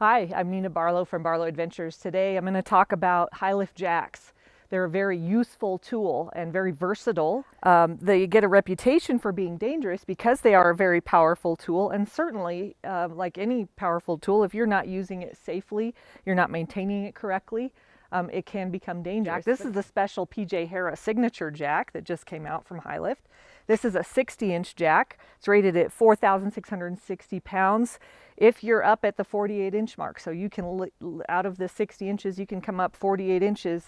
Hi, I'm Nena Barlow from Barlow Adventures. Today I'm going to talk about high lift jacks. They're a very useful tool and very versatile. They get a reputation for being dangerous because they are a very powerful tool, and certainly, like any powerful tool, if you're not using it safely, you're not maintaining it correctly, it can become dangerous. This is the special PJ Harrah signature jack that just came out from High Lift. This is a 60-inch jack. It's rated at 4,660 pounds if you're up at the 48-inch mark. So you can, out of the 60 inches, you can come up 48 inches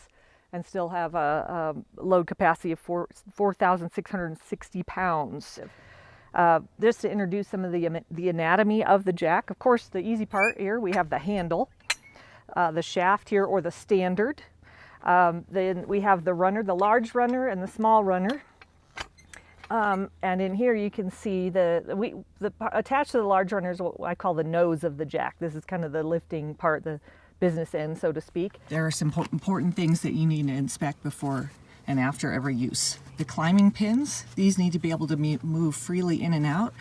and still have a load capacity of 4,660 pounds. Just to introduce some of the anatomy of the jack. Of course, the easy part here, we have the handle, the shaft here, or the standard. Then we have the runner, the large runner and the small runner. And in here you can see attached to the large runner is what I call the nose of the jack. This is kind of the lifting part, the business end, so to speak. There are some important things that you need to inspect before and after every use. The climbing pins, these need to be able to move freely in and out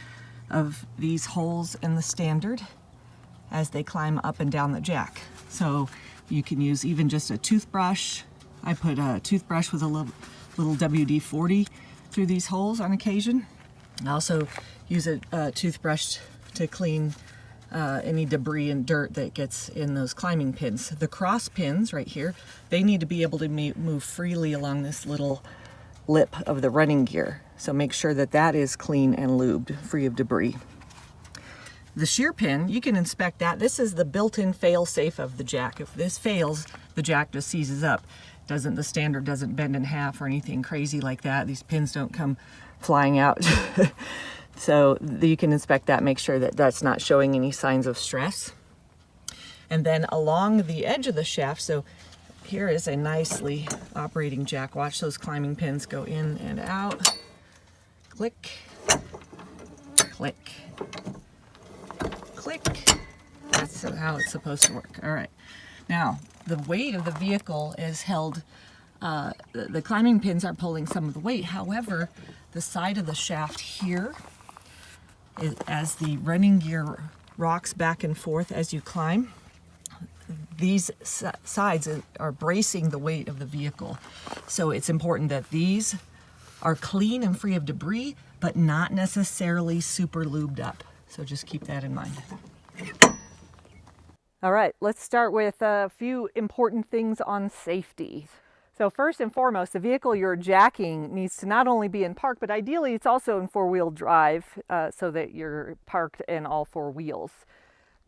of these holes in the standard as they climb up and down the jack. So you can use even just a toothbrush. I put a toothbrush with a little WD-40 through these holes on occasion. I also use a toothbrush to clean any debris and dirt that gets in those climbing pins. The cross pins right here, they need to be able to move freely along this little lip of the running gear. So make sure that that is clean and lubed, free of debris. The shear pin, you can inspect that. This is the built-in fail-safe of the jack. If this fails, the jack just seizes up. The standard doesn't bend in half or anything crazy like that. These pins don't come flying out. So you can inspect that, make sure that that's not showing any signs of stress. And then along the edge of the shaft, so here is a nicely operating jack. Watch those climbing pins go in and out. Click, click, click. That's how it's supposed to work. All right. Now, the weight of the vehicle is held, the climbing pins are pulling some of the weight. However, the side of the shaft here, as the running gear rocks back and forth as you climb, these sides are bracing the weight of the vehicle. So it's important that these are clean and free of debris, but not necessarily super lubed up. So just keep that in mind. All right, let's start with a few important things on safety. So first and foremost, the vehicle you're jacking needs to not only be in park, but ideally it's also in four-wheel drive so that you're parked in all four wheels.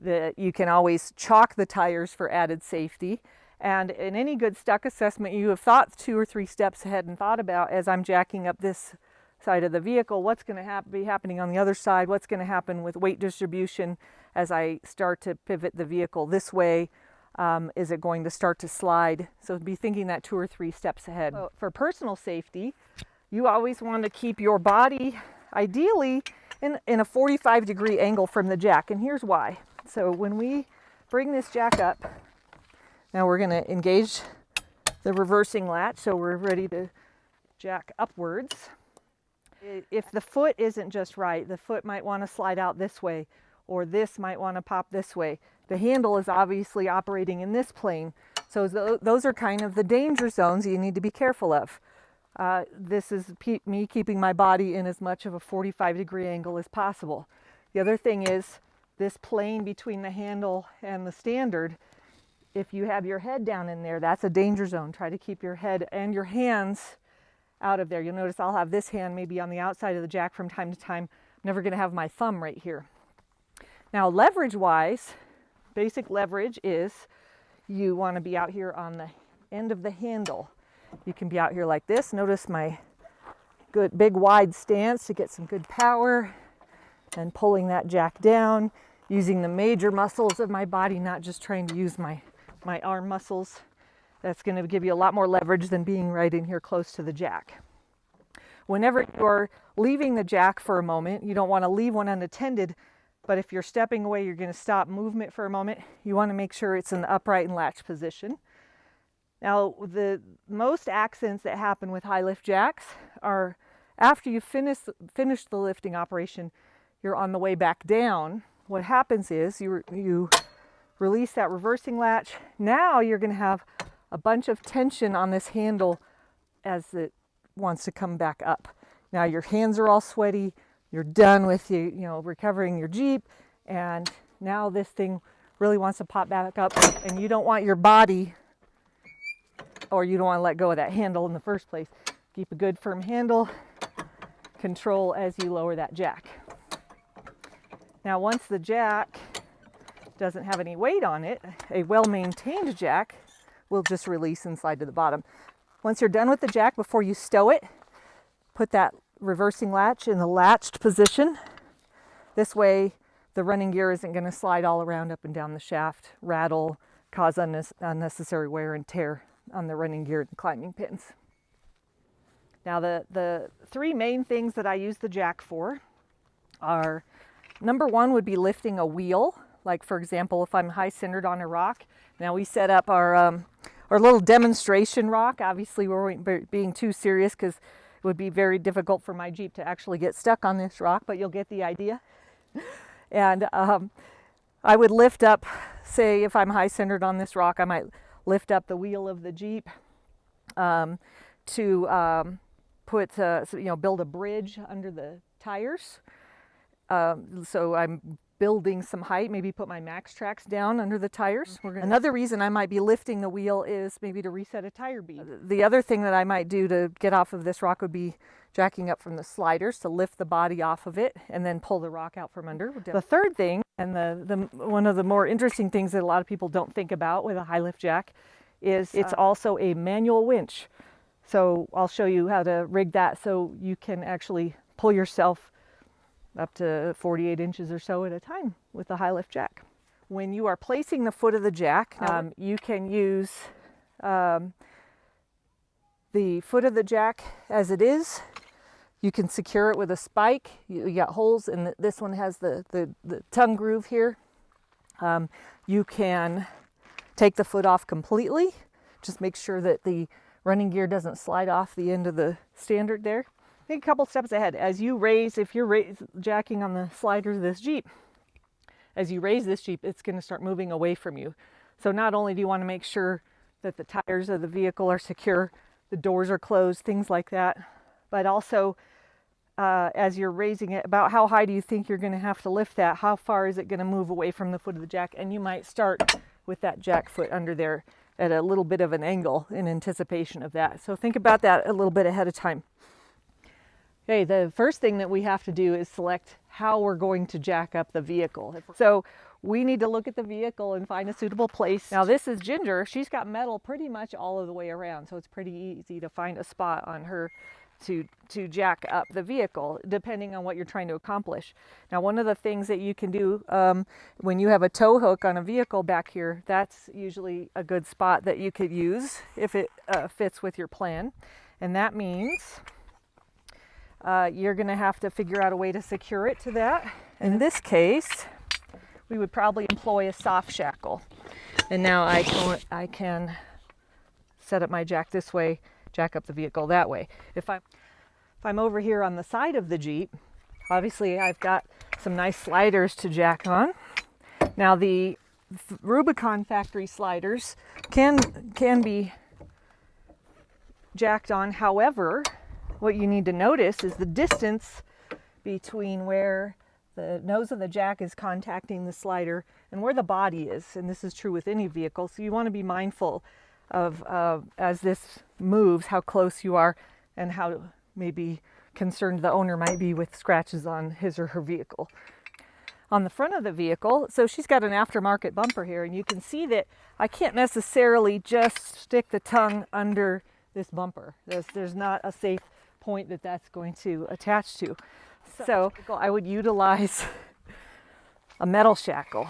You can always chalk the tires for added safety. And in any good stuck assessment, you have thought 2 or 3 steps ahead and thought about, as I'm jacking up this side of the vehicle, what's going to be happening on the other side, what's going to happen with weight distribution as I start to pivot the vehicle this way. Is it going to start to slide? So be thinking that 2 or 3 steps ahead. So for personal safety, you always want to keep your body ideally in a 45-degree angle from the jack, and here's why. So when we bring this jack up, now we're going to engage the reversing latch, so we're ready to jack upwards. If the foot isn't just right, the foot might want to slide out this way, or this might want to pop this way. The handle is obviously operating in this plane. So those are kind of the danger zones you need to be careful of. This is me keeping my body in as much of a 45-degree angle as possible. The other thing is this plane between the handle and the standard. If you have your head down in there, that's a danger zone. Try to keep your head and your hands out of there. You'll notice I'll have this hand maybe on the outside of the jack from time to time. I'm never going to have my thumb right here. Now, leverage-wise, basic leverage is you want to be out here on the end of the handle. You can be out here like this. Notice my good big wide stance to get some good power, and pulling that jack down, using the major muscles of my body, not just trying to use my arm muscles. That's going to give you a lot more leverage than being right in here close to the jack. Whenever you're leaving the jack for a moment, you don't want to leave one unattended. But if you're stepping away, you're going to stop movement for a moment. You want to make sure it's in the upright and latch position. Now, the most accidents that happen with high lift jacks are after you finish the lifting operation, you're on the way back down. What happens is you release that reversing latch. Now you're going to have a bunch of tension on this handle as it wants to come back up. Now your hands are all sweaty. You're done with recovering your Jeep, and now this thing really wants to pop back up, and you don't want your body, or you don't want to let go of that handle in the first place. Keep a good firm handle, control as you lower that jack. Now once the jack doesn't have any weight on it, a well-maintained jack will just release and slide to the bottom. Once you're done with the jack, before you stow it, put that reversing latch in the latched position. This way the running gear isn't going to slide all around up and down the shaft, rattle, cause unnecessary wear and tear on the running gear and climbing pins. Now the three main things that I use the jack for are, number one would be lifting a wheel. Like for example, if I'm high centered on a rock. Now we set up our little demonstration rock. Obviously we weren't being too serious because it would be very difficult for my Jeep to actually get stuck on this rock, but you'll get the idea. And I would lift up, say if I'm high centered on this rock, I might lift up the wheel of the Jeep to build a bridge under the tires. So I'm building some height, maybe put my max tracks down under the tires. Another reason I might be lifting the wheel is maybe to reset a tire bead. The other thing that I might do to get off of this rock would be jacking up from the sliders to lift the body off of it and then pull the rock out from under. The third thing, and the one of the more interesting things that a lot of people don't think about with a high lift jack, is it's also a manual winch. So I'll show you how to rig that so you can actually pull yourself up to 48 inches or so at a time with the high lift jack. When you are placing the foot of the jack, you can use the foot of the jack as it is. You can secure it with a spike. You got holes, and this one has the tongue groove here. You can take the foot off completely. Just make sure that the running gear doesn't slide off the end of the standard there. Think a couple steps ahead. As you raise, if you're jacking on the sliders of this Jeep, as you raise this Jeep, it's going to start moving away from you. So not only do you want to make sure that the tires of the vehicle are secure, the doors are closed, things like that, but also as you're raising it, about how high do you think you're going to have to lift that? How far is it going to move away from the foot of the jack? And you might start with that jack foot under there at a little bit of an angle in anticipation of that. So think about that a little bit ahead of time. Okay, the first thing that we have to do is select how we're going to jack up the vehicle. So we need to look at the vehicle and find a suitable place. Now this is Ginger. She's got metal pretty much all of the way around, so it's pretty easy to find a spot on her to jack up the vehicle, depending on what you're trying to accomplish. Now one of the things that you can do when you have a tow hook on a vehicle back here, that's usually a good spot that you could use if it fits with your plan. And that means you're going to have to figure out a way to secure it to that. In this case, we would probably employ a soft shackle. And now I can set up my jack this way, jack up the vehicle that way. If I'm over here on the side of the Jeep, obviously I've got some nice sliders to jack on. Now the Rubicon factory sliders can be jacked on. However, what you need to notice is the distance between where the nose of the jack is contacting the slider and where the body is. And this is true with any vehicle. So you want to be mindful of, as this moves, how close you are and how maybe concerned the owner might be with scratches on his or her vehicle. On the front of the vehicle, so she's got an aftermarket bumper here, and you can see that I can't necessarily just stick the tongue under this bumper. There's not a safe point that's going to attach to. So I would utilize a metal shackle,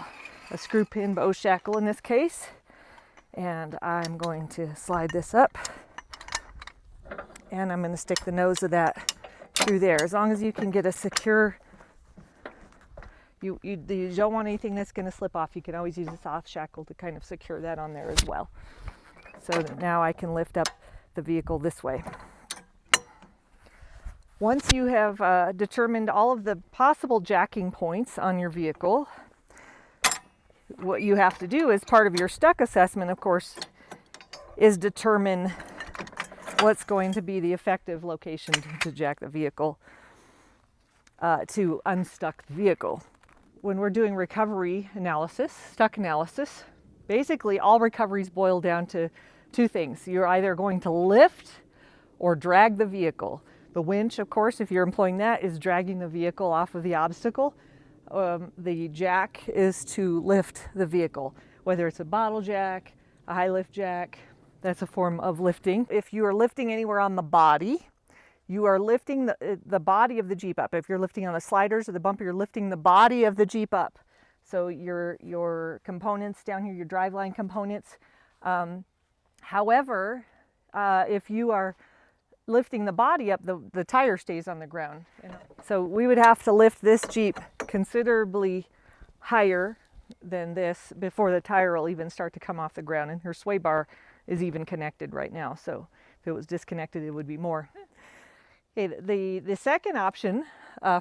a screw pin bow shackle in this case, and I'm going to slide this up, and I'm going to stick the nose of that through there. As long as you can get a secure, you don't want anything that's going to slip off. You can always use a soft shackle to kind of secure that on there as well. So that now I can lift up the vehicle this way. Once you have determined all of the possible jacking points on your vehicle, what you have to do as part of your stuck assessment, of course, is determine what's going to be the effective location to jack the vehicle, to unstuck the vehicle. When we're doing recovery analysis, stuck analysis, basically all recoveries boil down to two things. You're either going to lift or drag the vehicle. The winch, of course, if you're employing that, is dragging the vehicle off of the obstacle. The jack is to lift the vehicle, whether it's a bottle jack, a high lift jack. That's a form of lifting. If you are lifting anywhere on the body, you are lifting the body of the Jeep up. If you're lifting on the sliders or the bumper, you're lifting the body of the Jeep up. So your components down here, your driveline components. However, if you are lifting the body up, the tire stays on the ground. So we would have to lift this Jeep considerably higher than this before the tire will even start to come off the ground. And her sway bar is even connected right now. So if it was disconnected, it would be more. Okay, the second option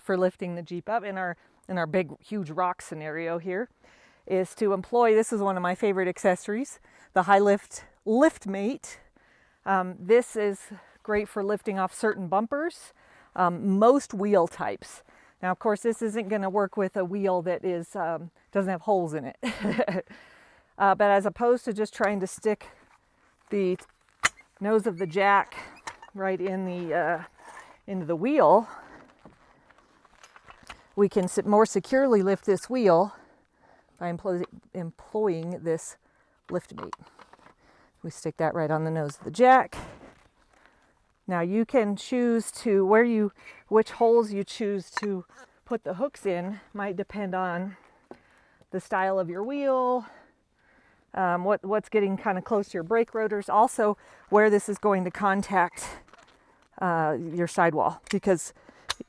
for lifting the Jeep up in our big, huge rock scenario here is to employ, this is one of my favorite accessories, the high lift mate. This is great for lifting off certain bumpers, most wheel types. Now, of course, this isn't going to work with a wheel that is doesn't have holes in it. But as opposed to just trying to stick the nose of the jack right in into the wheel, we can more securely lift this wheel by employing this lift mate. We stick that right on the nose of the jack. Now you can choose to which holes you choose to put the hooks in might depend on the style of your wheel, what's getting kind of close to your brake rotors, also where this is going to contact your sidewall, because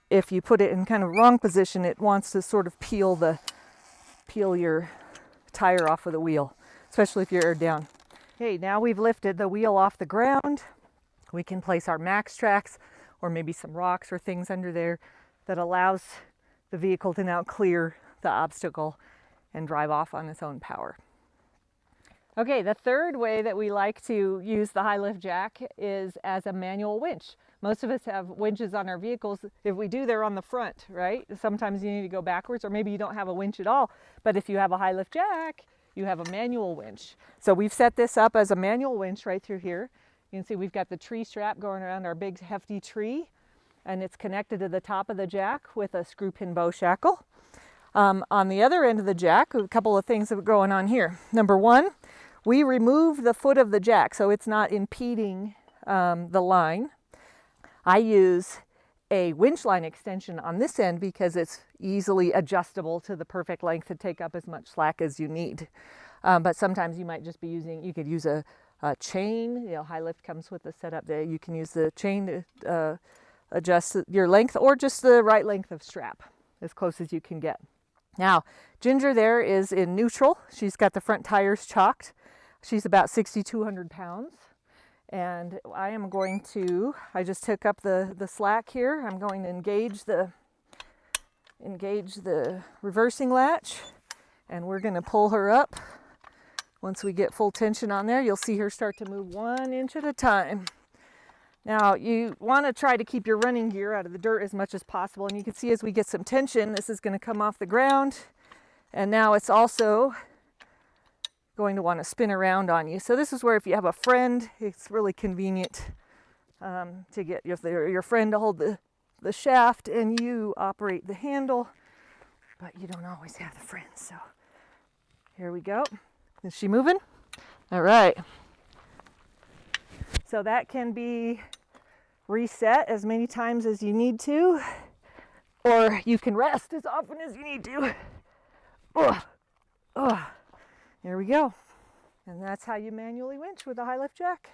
if you put it in kind of wrong position, it wants to sort of peel your tire off of the wheel, especially if you're aired down. Okay, now we've lifted the wheel off the ground. We can place our max tracks or maybe some rocks or things under there that allows the vehicle to now clear the obstacle and drive off on its own power. Okay, the third way that we like to use the high lift jack is as a manual winch. Most of us have winches on our vehicles. If we do, they're on the front, right? Sometimes you need to go backwards, or maybe you don't have a winch at all. But if you have a high lift jack, you have a manual winch. So we've set this up as a manual winch right through here. You can see we've got the tree strap going around our big hefty tree, and it's connected to the top of the jack with a screw pin bow shackle. On the other end of the jack, a couple of things that are going on here. Number one, we remove the foot of the jack so it's not impeding the line. I use a winch line extension on this end because it's easily adjustable to the perfect length to take up as much slack as you need. But sometimes you might just be you could use a chain. High lift comes with a setup there. You can use the chain to adjust your length, or just the right length of strap, as close as you can get. Now, Ginger there is in neutral. She's got the front tires chalked. She's about 6,200 pounds. And I just took up the slack here. I'm going to engage the reversing latch, and we're going to pull her up. Once we get full tension on there, you'll see her start to move 1 inch at a time. Now, you want to try to keep your running gear out of the dirt as much as possible. And you can see as we get some tension, this is going to come off the ground. And now it's also going to want to spin around on you. So this is where if you have a friend, it's really convenient to get your friend to hold the shaft and you operate the handle. But you don't always have the friends. So here we go. Is she moving? All right. So that can be reset as many times as you need to, or you can rest as often as you need to. There we go. And that's how you manually winch with a high lift jack.